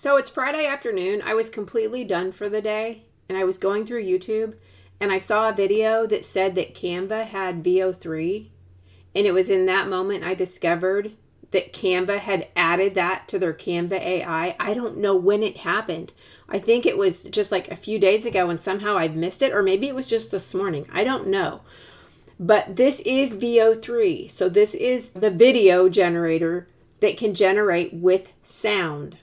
So it's Friday afternoon. I was completely done for the day, and I was going through YouTube, and I saw a video that said that Canva had VEO3, and it was in that moment I discovered that Canva had added that to their Canva AI. I don't know when it happened. I think it was just like a few days ago, and somehow I've missed it, or maybe it was just this morning. I don't know. But this is VEO3. So this is the video generator that can generate with sound.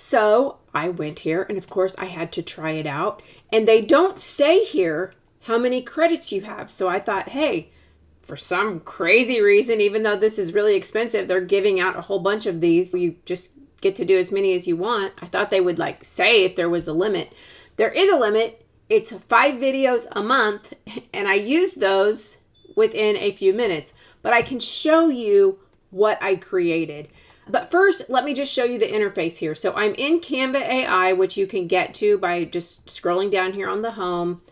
So I went here, and of course I had to try it out. And they don't say here how many credits you have. So I thought, hey, for some crazy reason, even though this is really expensive, they're giving out a whole bunch of these. You just get to do as many as you want. I thought they would like say if there was a limit. There is a limit. It's 5 videos a month, and I used those within a few minutes. But I can show you what I created. But first, let me just show you the interface here. So I'm in Canva AI, which you can get to by just scrolling down here on the home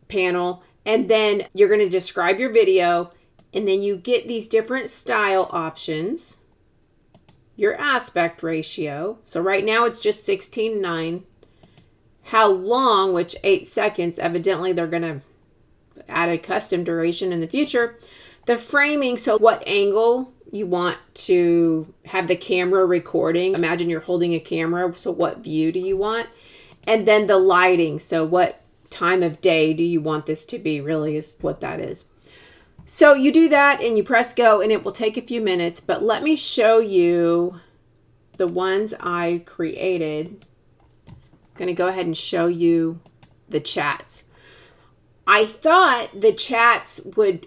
panel. And then you're going to describe your video. And then you get these different style options. Your aspect ratio. So right now it's just 16:9. How long, which 8 seconds. Evidently they're going to add a custom duration in the future. The framing, so what angle you want to have the camera recording. Imagine you're holding a camera, so what view do you want? And then the lighting, so what time of day do you want this to be, really is what that is. So you do that and you press go, and it will take a few minutes, but let me show you the ones I created. I'm going to go ahead and show you the chats. I thought the chats would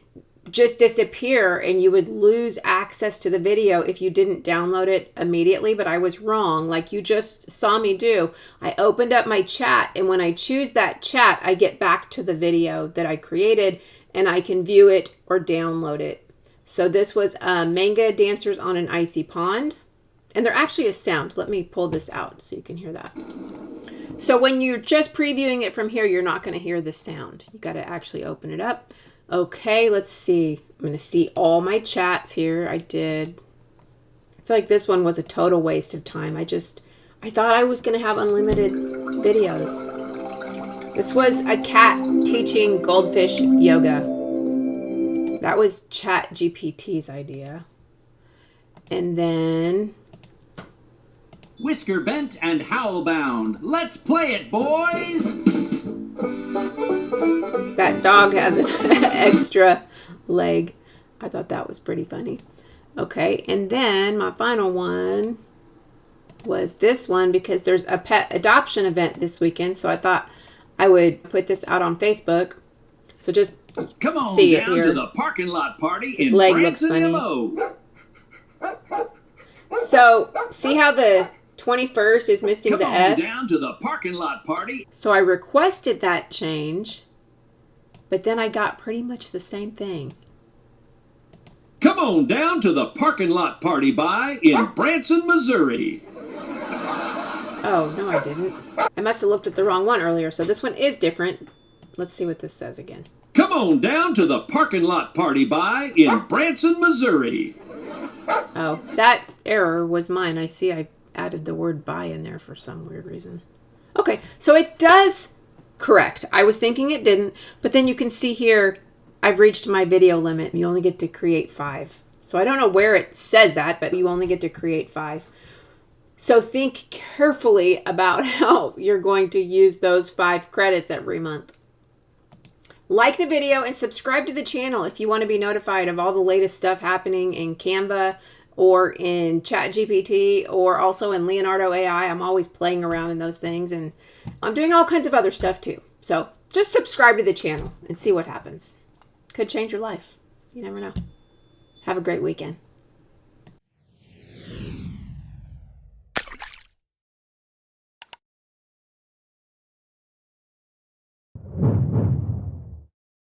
just disappear and you would lose access to the video if you didn't download it immediately, but I was wrong, like you just saw me do. I opened up my chat, and when I choose that chat, I get back to the video that I created, and I can view it or download it. So this was Manga Dancers on an Icy Pond, and there actually is sound. Let me pull this out so you can hear that. So when you're just previewing it from here, you're not going to hear the sound. You got to actually open it up. Okay, let's see. I'm going to see all my chats here. I feel like this one was a total waste of time. I thought I was going to have unlimited videos. This was a cat teaching goldfish yoga. That was ChatGPT's idea. And then Whisker bent and Howl bound. Let's play it, boys! That dog has an extra leg. I thought that was pretty funny. Okay, and then my final one was this one, because there's a pet adoption event this weekend, so I thought I would put this out on Facebook. So just come on see down it here. To the parking lot party His in leg looks funny. So see how the 21st is missing the S? Come on down to the parking lot party. So I requested that change, but then I got pretty much the same thing. Come on down to the parking lot party by in Branson, Missouri. Oh, no, I didn't. I must have looked at the wrong one earlier, so this one is different. Let's see what this says again. Come on down to the parking lot party by in Branson, Missouri. Oh, that error was mine. I see I added the word by in there for some weird reason. Okay, so it does correct. I was thinking it didn't, but then you can see here, I've reached my video limit. You only get to create 5. So I don't know where it says that, but you only get to create 5. So think carefully about how you're going to use those 5 credits every month. Like the video and subscribe to the channel if you want to be notified of all the latest stuff happening in Canva or in ChatGPT or also in Leonardo AI. I'm always playing around in those things, and I'm doing all kinds of other stuff too. So just subscribe to the channel and see what happens. Could change your life. You never know. Have a great weekend.